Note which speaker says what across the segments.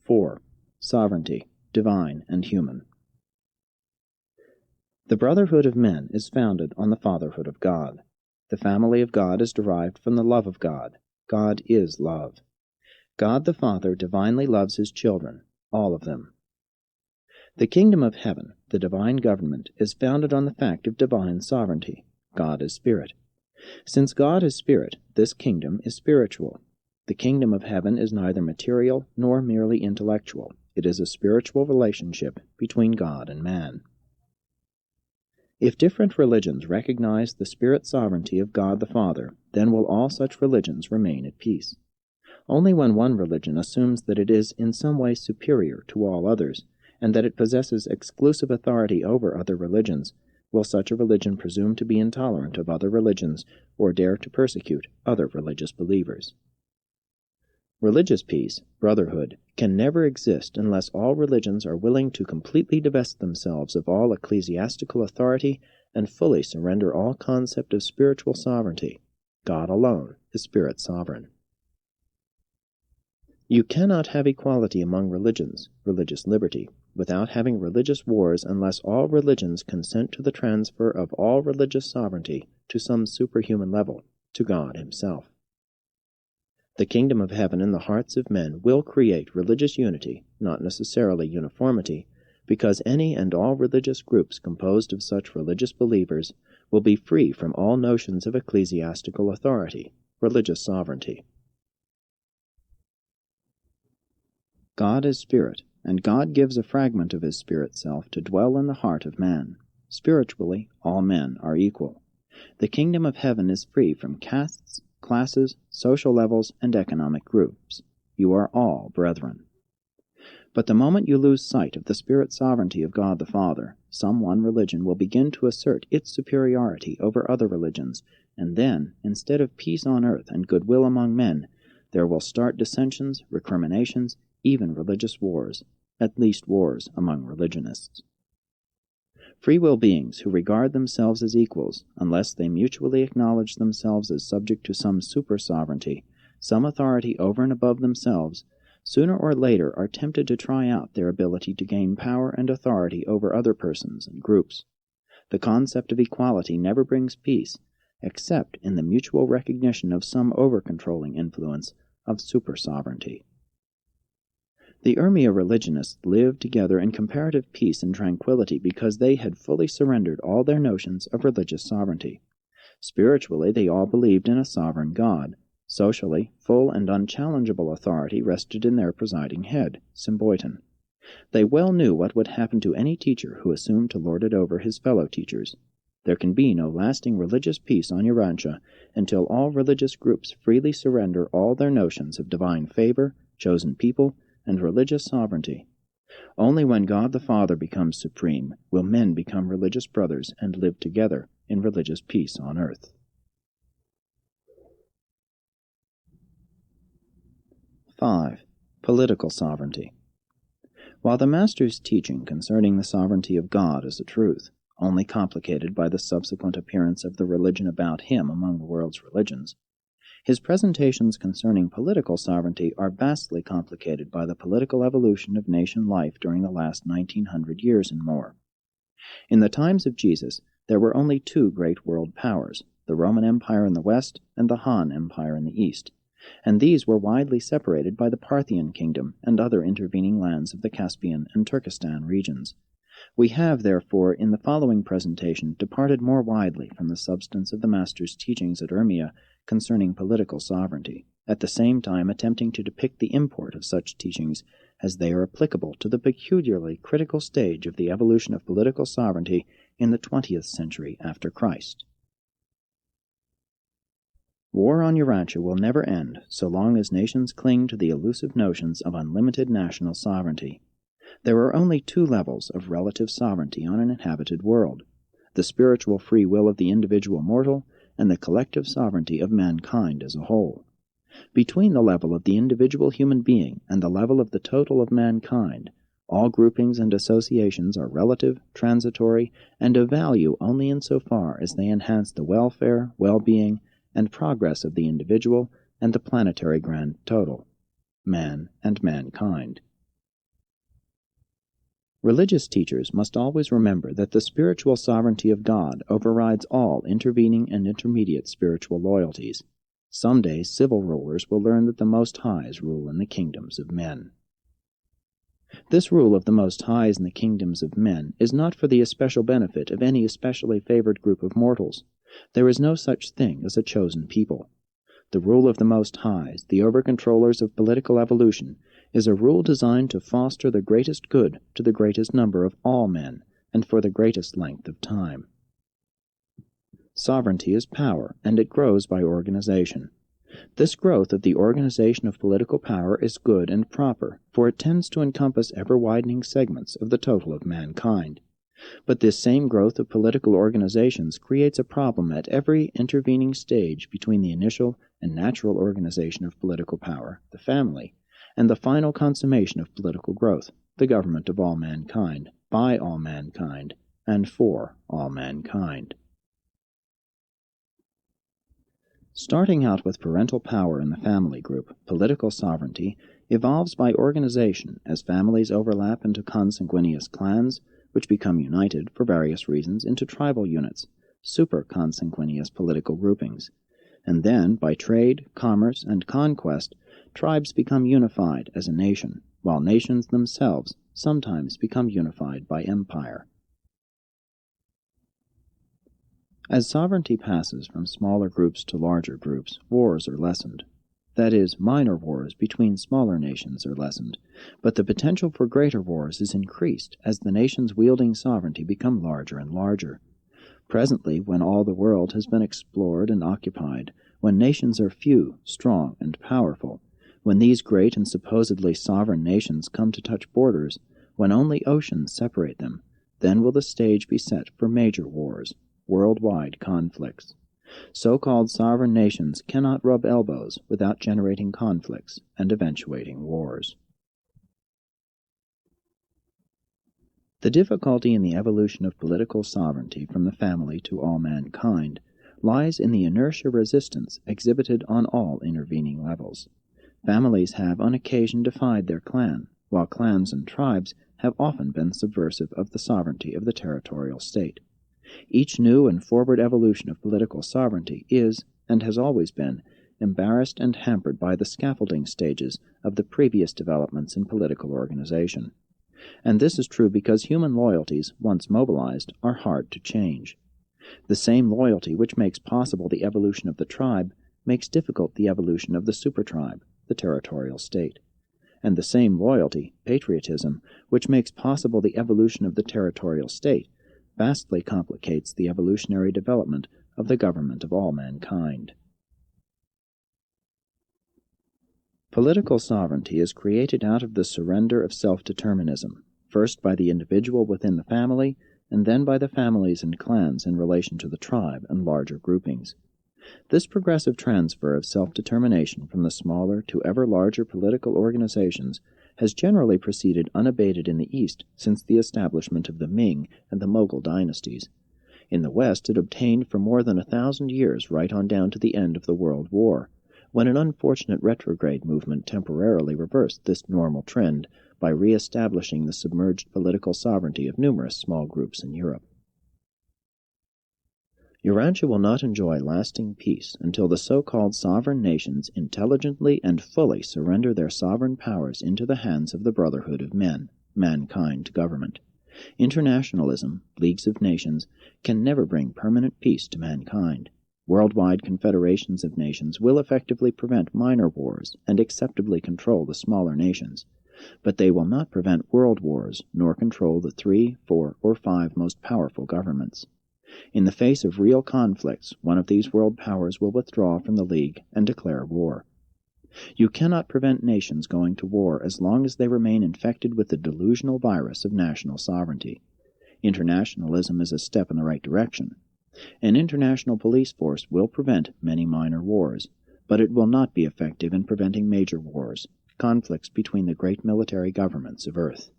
Speaker 1: 4. Sovereignty, divine and human. The brotherhood of men is founded on the fatherhood of God. The family of God is derived from the love of God. God is love. God the Father divinely loves his children, all of them. The kingdom of heaven, the divine government, is founded on the fact of divine sovereignty. God is spirit. Since God is spirit, this kingdom is spiritual. The kingdom of heaven is neither material nor merely intellectual. It is a spiritual relationship between God and man. If different religions recognize the spirit sovereignty of God the Father, then will all such religions remain at peace. Only when one religion assumes that it is in some way superior to all others, and that it possesses exclusive authority over other religions, will such a religion presume to be intolerant of other religions or dare to persecute other religious believers. Religious peace, brotherhood, can never exist unless all religions are willing to completely divest themselves of all ecclesiastical authority and fully surrender all concept of spiritual sovereignty. God alone is spirit sovereign. You cannot have equality among religions, religious liberty, without having religious wars unless all religions consent to the transfer of all religious sovereignty to some superhuman level, to God himself. The kingdom of heaven in the hearts of men will create religious unity, not necessarily uniformity, because any and all religious groups composed of such religious believers will be free from all notions of ecclesiastical authority, religious sovereignty. God is spirit, and God gives a fragment of his spirit self to dwell in the heart of man. Spiritually, all men are equal. The kingdom of heaven is free from castes, classes, social levels, and economic groups. You are all brethren. But the moment you lose sight of the spirit sovereignty of God the Father, some one religion will begin to assert its superiority over other religions, and then, instead of peace on earth and goodwill among men, there will start dissensions, recriminations, even religious wars, at least wars among religionists. Free will beings who regard themselves as equals, unless they mutually acknowledge themselves as subject to some super-sovereignty, some authority over and above themselves, sooner or later are tempted to try out their ability to gain power and authority over other persons and groups. The concept of equality never brings peace, except in the mutual recognition of some over-controlling influence of super-sovereignty. The Urmia religionists lived together in comparative peace and tranquility because they had fully surrendered all their notions of religious sovereignty. Spiritually, they all believed in a sovereign God. Socially, full and unchallengeable authority rested in their presiding head, Symboiton. They well knew what would happen to any teacher who assumed to lord it over his fellow teachers. There can be no lasting religious peace on Urantia until all religious groups freely surrender all their notions of divine favor, chosen people, and religious sovereignty. Only when God the Father becomes supreme will men become religious brothers and live together in religious peace on earth. 5. Political sovereignty. While the Master's teaching concerning the sovereignty of God is a truth, only complicated by the subsequent appearance of the religion about him among the world's religions, his presentations concerning political sovereignty are vastly complicated by the political evolution of nation life during the last 1900 years and more. In the times of Jesus, there were only two great world powers, the Roman Empire in the west and the Han Empire in the east, and these were widely separated by the Parthian kingdom and other intervening lands of the Caspian and Turkestan regions. We have, therefore, in the following presentation departed more widely from the substance of the Master's teachings at Urmia concerning political sovereignty, at the same time attempting to depict the import of such teachings as they are applicable to the peculiarly critical stage of the evolution of political sovereignty in the 20th century after Christ. War on Urantia will never end so long as nations cling to the elusive notions of unlimited national sovereignty. There are only two levels of relative sovereignty on an inhabited world: the spiritual free will of the individual mortal and the collective sovereignty of mankind as a whole. Between the level of the individual human being and the level of the total of mankind, all groupings and associations are relative, transitory, and of value only insofar as they enhance the welfare, well-being, and progress of the individual and the planetary grand total, man and mankind. Religious teachers must always remember that the spiritual sovereignty of God overrides all intervening and intermediate spiritual loyalties. Someday civil rulers will learn that the Most Highs rule in the kingdoms of men. This rule of the Most Highs in the kingdoms of men is not for the especial benefit of any especially favored group of mortals. There is no such thing as a chosen people. The rule of the Most Highs, the over-controllers of political evolution, is a rule designed to foster the greatest good to the greatest number of all men, and for the greatest length of time. Sovereignty is power, and it grows by organization. This growth of the organization of political power is good and proper, for it tends to encompass ever-widening segments of the total of mankind. But this same growth of political organizations creates a problem at every intervening stage between the initial and natural organization of political power, the family, and the final consummation of political growth, the government of all mankind, by all mankind, and for all mankind. Starting out with parental power in the family group, political sovereignty evolves by organization as families overlap into consanguineous clans, which become united, for various reasons, into tribal units, super-consanguineous political groupings. And then, by trade, commerce, and conquest, tribes become unified as a nation, while nations themselves sometimes become unified by empire. As sovereignty passes from smaller groups to larger groups, wars are lessened. That is, minor wars between smaller nations are lessened, but the potential for greater wars is increased as the nations wielding sovereignty become larger and larger. Presently, when all the world has been explored and occupied, when nations are few, strong, and powerful, when these great and supposedly sovereign nations come to touch borders, when only oceans separate them, then will the stage be set for major wars, worldwide conflicts. So-called sovereign nations cannot rub elbows without generating conflicts and eventuating wars. The difficulty in the evolution of political sovereignty from the family to all mankind lies in the inertia resistance exhibited on all intervening levels. Families have on occasion defied their clan, while clans and tribes have often been subversive of the sovereignty of the territorial state. Each new and forward evolution of political sovereignty is, and has always been, embarrassed and hampered by the scaffolding stages of the previous developments in political organization. And this is true because human loyalties, once mobilized, are hard to change. The same loyalty which makes possible the evolution of the tribe makes difficult the evolution of the supertribe, the territorial state. And the same loyalty, patriotism, which makes possible the evolution of the territorial state, vastly complicates the evolutionary development of the government of all mankind. Political sovereignty is created out of the surrender of self-determinism, first by the individual within the family, and then by the families and clans in relation to the tribe and larger groupings. This progressive transfer of self-determination from the smaller to ever larger political organizations has generally proceeded unabated in the East since the establishment of the Ming and the Mughal dynasties. In the West it obtained for more than 1,000 years right on down to the end of the World War, when an unfortunate retrograde movement temporarily reversed this normal trend by re-establishing the submerged political sovereignty of numerous small groups in Europe. Urantia will not enjoy lasting peace until the so-called sovereign nations intelligently and fully surrender their sovereign powers into the hands of the brotherhood of men, mankind government. Internationalism, leagues of nations, can never bring permanent peace to mankind. Worldwide confederations of nations will effectively prevent minor wars and acceptably control the smaller nations, but they will not prevent world wars nor control the 3, 4, or 5 most powerful governments. In the face of real conflicts, one of these world powers will withdraw from the League and declare war. You cannot prevent nations going to war as long as they remain infected with the delusional virus of national sovereignty. Internationalism is a step in the right direction. An international police force will prevent many minor wars, but it will not be effective in preventing major wars, conflicts between the great military governments of Earth.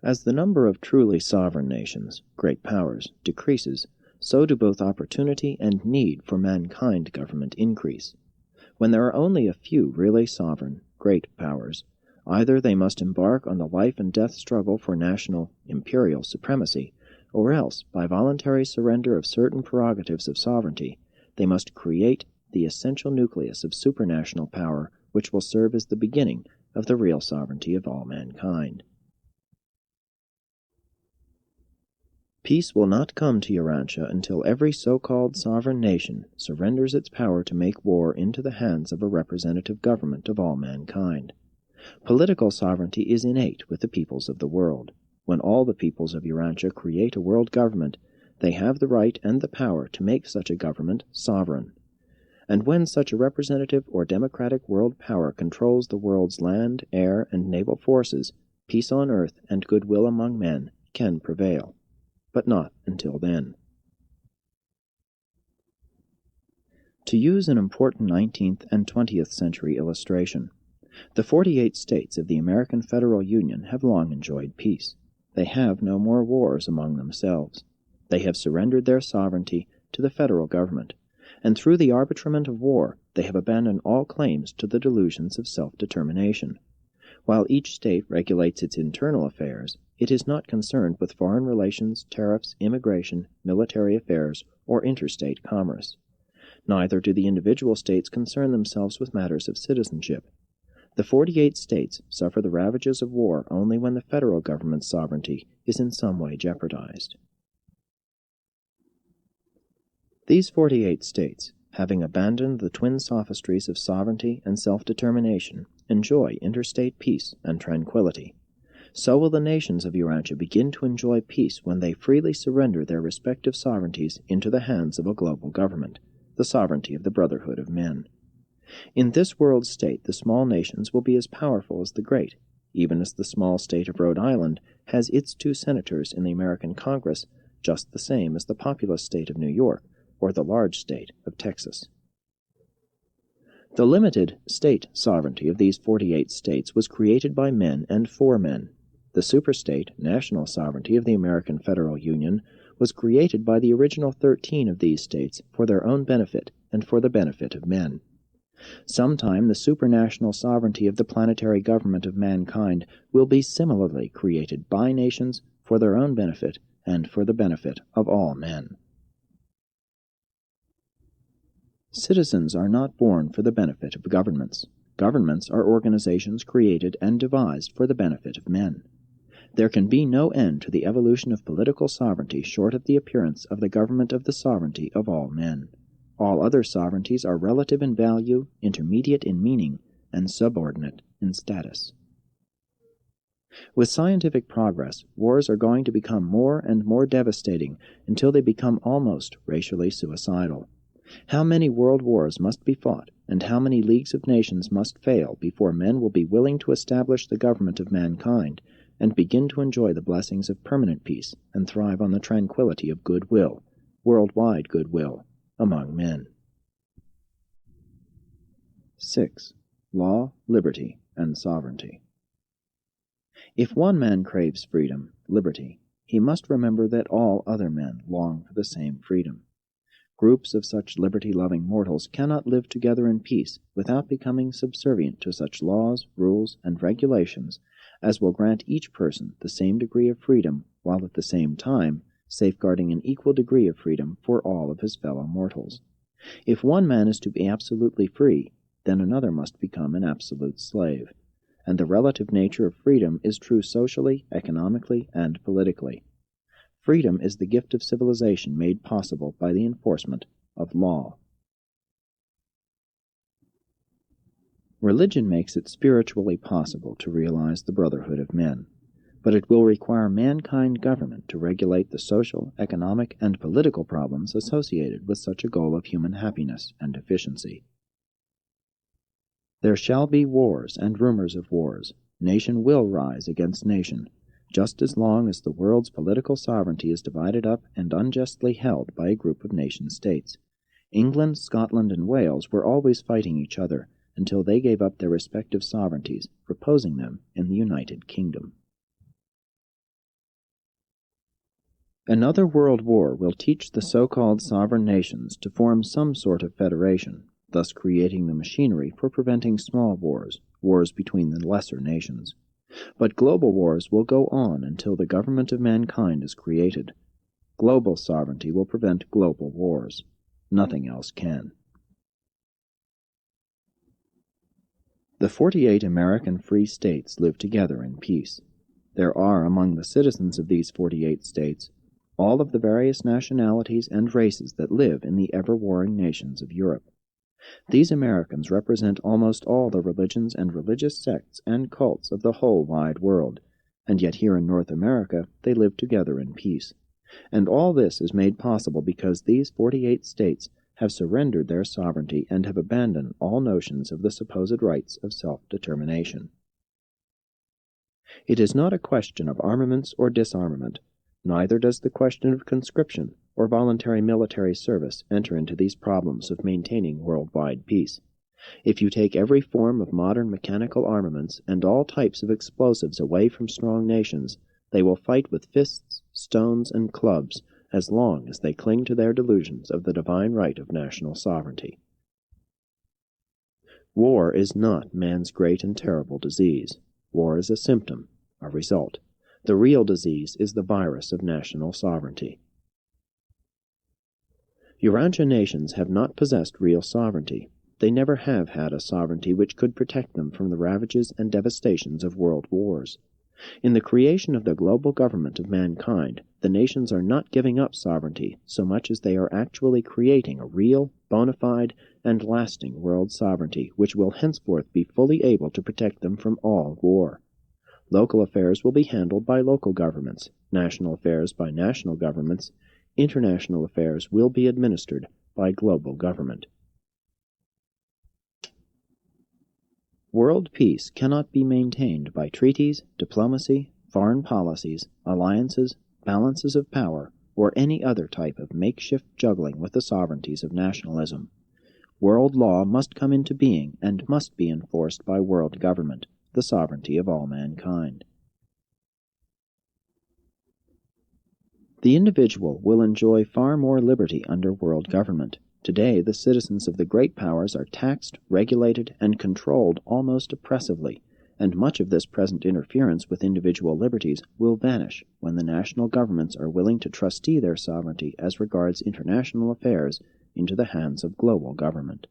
Speaker 1: As the number of truly sovereign nations, great powers, decreases, so do both opportunity and need for mankind government increase. When there are only a few really sovereign, great powers, Either they must embark on the life-and-death struggle for national imperial supremacy, or else, by voluntary surrender of certain prerogatives of sovereignty, they must create the essential nucleus of supranational power which will serve as the beginning of the real sovereignty of all mankind. Peace will not come to Urantia until every so-called sovereign nation surrenders its power to make war into the hands of a representative government of all mankind. Political sovereignty is innate with the peoples of the world. When all the peoples of Urantia create a world government, they have the right and the power to make such a government sovereign. And when such a representative or democratic world power controls the world's land, air, and naval forces, peace on earth and goodwill among men can prevail. But not until then. To use an important 19th and 20th century illustration, the 48 states of the American Federal Union have long enjoyed peace. They have no more wars among themselves. They have surrendered their sovereignty to the federal government, and through the arbitrament of war, they have abandoned all claims to the delusions of self-determination. While each state regulates its internal affairs, it is not concerned with foreign relations, tariffs, immigration, military affairs, or interstate commerce. Neither do the individual states concern themselves with matters of citizenship. The 48 states suffer the ravages of war only when the federal government's sovereignty is in some way jeopardized. These 48 states, having abandoned the twin sophistries of sovereignty and self-determination, enjoy interstate peace and tranquility. So will the nations of Urantia begin to enjoy peace when they freely surrender their respective sovereignties into the hands of a global government, the sovereignty of the brotherhood of men. In this world state, the small nations will be as powerful as the great, even as the small state of Rhode Island has its 2 senators in the American Congress, just the same as the populous state of New York or the large state of Texas. The limited state sovereignty of these 48 states was created by men and for men. The superstate national sovereignty of the American Federal Union was created by the original 13 of these states for their own benefit and for the benefit of men. Sometime the supranational sovereignty of the planetary government of mankind will be similarly created by nations for their own benefit and for the benefit of all men. Citizens are not born for the benefit of governments. Governments are organizations created and devised for the benefit of men. There can be no end to the evolution of political sovereignty short of the appearance of the government of the sovereignty of all men. All other sovereignties are relative in value, intermediate in meaning, and subordinate in status. With scientific progress, wars are going to become more and more devastating until they become almost racially suicidal. How many world wars must be fought, and how many leagues of nations must fail before men will be willing to establish the government of mankind and begin to enjoy the blessings of permanent peace and thrive on the tranquility of goodwill, worldwide goodwill, among men. 6. Law, liberty, and sovereignty. If one man craves freedom, liberty, he must remember that all other men long for the same freedom. Groups of such liberty-loving mortals cannot live together in peace without becoming subservient to such laws, rules, and regulations as will grant each person the same degree of freedom, while at the same time safeguarding an equal degree of freedom for all of his fellow mortals. If one man is to be absolutely free, then another must become an absolute slave. And the relative nature of freedom is true socially, economically, and politically. Freedom is the gift of civilization made possible by the enforcement of law. Religion makes it spiritually possible to realize the brotherhood of men, but it will require mankind government to regulate the social, economic, and political problems associated with such a goal of human happiness and efficiency. There shall be wars and rumors of wars. Nation will rise against nation, just as long as the world's political sovereignty is divided up and unjustly held by a group of nation-states. England, Scotland, and Wales were always fighting each other until they gave up their respective sovereignties, reposing them in the United Kingdom. Another world war will teach the so-called sovereign nations to form some sort of federation. thus creating the machinery for preventing small wars, wars between the lesser nations. But global wars will go on until the government of mankind is created. Global sovereignty will prevent global wars. Nothing else can. The 48 American free states live together in peace. There are among the citizens of these 48 states all of the various nationalities and races that live in the ever-warring nations of Europe. These Americans represent almost all the religions and religious sects and cults of the whole wide world, and yet here in North America they live together in peace. And all this is made possible because these 48 states have surrendered their sovereignty and have abandoned all notions of the supposed rights of self-determination. It is not a question of armaments or disarmament, neither does the question of conscription or voluntary military service enter into these problems of maintaining worldwide peace. If you take every form of modern mechanical armaments and all types of explosives away from strong nations, they will fight with fists, stones, and clubs as long as they cling to their delusions of the divine right of national sovereignty. War is not man's great and terrible disease. War is a symptom, a result. The real disease is the virus of national sovereignty. Urantia nations have not possessed real sovereignty. They never have had a sovereignty which could protect them from the ravages and devastations of world wars. In the creation of the global government of mankind, the nations are not giving up sovereignty so much as they are actually creating a real, bona fide, and lasting world sovereignty which will henceforth be fully able to protect them from all war. Local affairs will be handled by local governments, national affairs by national governments, international affairs will be administered by global government. World peace cannot be maintained by treaties, diplomacy, foreign policies, alliances, balances of power, or any other type of makeshift juggling with the sovereignties of nationalism. World law must come into being and must be enforced by world government, the sovereignty of all mankind. The individual will enjoy far more liberty under world government. Today, the citizens of the great powers are taxed, regulated, and controlled almost oppressively, and much of this present interference with individual liberties will vanish when the national governments are willing to trustee their sovereignty as regards international affairs into the hands of global government.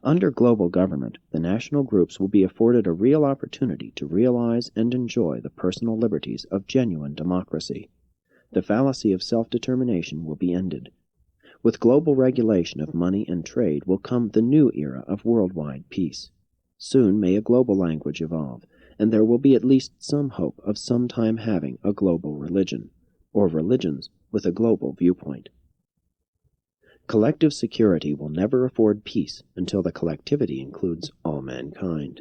Speaker 1: Under global government, the national groups will be afforded a real opportunity to realize and enjoy the personal liberties of genuine democracy. The fallacy of self-determination will be ended. With global regulation of money and trade will come the new era of worldwide peace. Soon may a global language evolve, and there will be at least some hope of sometime having a global religion, or religions with a global viewpoint. Collective security will never afford peace until the collectivity includes all mankind.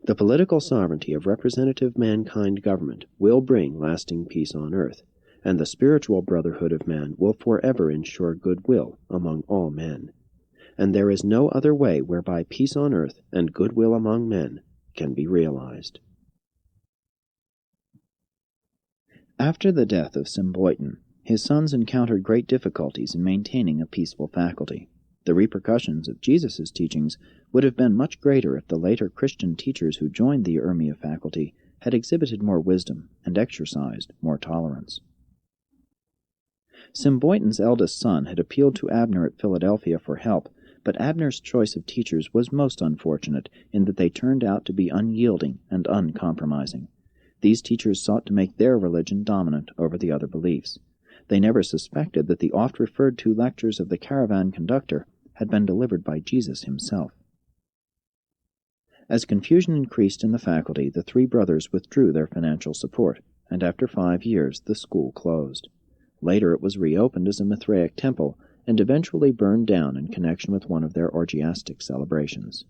Speaker 1: The political sovereignty of representative mankind government will bring lasting peace on earth, and the spiritual brotherhood of man will forever ensure goodwill among all men. And there is no other way whereby peace on earth and goodwill among men can be realized. After the death of Symboiton, his sons encountered great difficulties in maintaining a peaceful faculty. The repercussions of Jesus' teachings would have been much greater if the later Christian teachers who joined the Urmia faculty had exhibited more wisdom and exercised more tolerance. Symboiton's eldest son had appealed to Abner at Philadelphia for help, but Abner's choice of teachers was most unfortunate in that they turned out to be unyielding and uncompromising. These teachers sought to make their religion dominant over the other beliefs. They never suspected that the oft-referred-to lectures of the caravan conductor had been delivered by Jesus himself. As confusion increased in the faculty, the three brothers withdrew their financial support, and after 5 years the school closed. Later it was reopened as a Mithraic temple, and eventually burned down in connection with one of their orgiastic celebrations.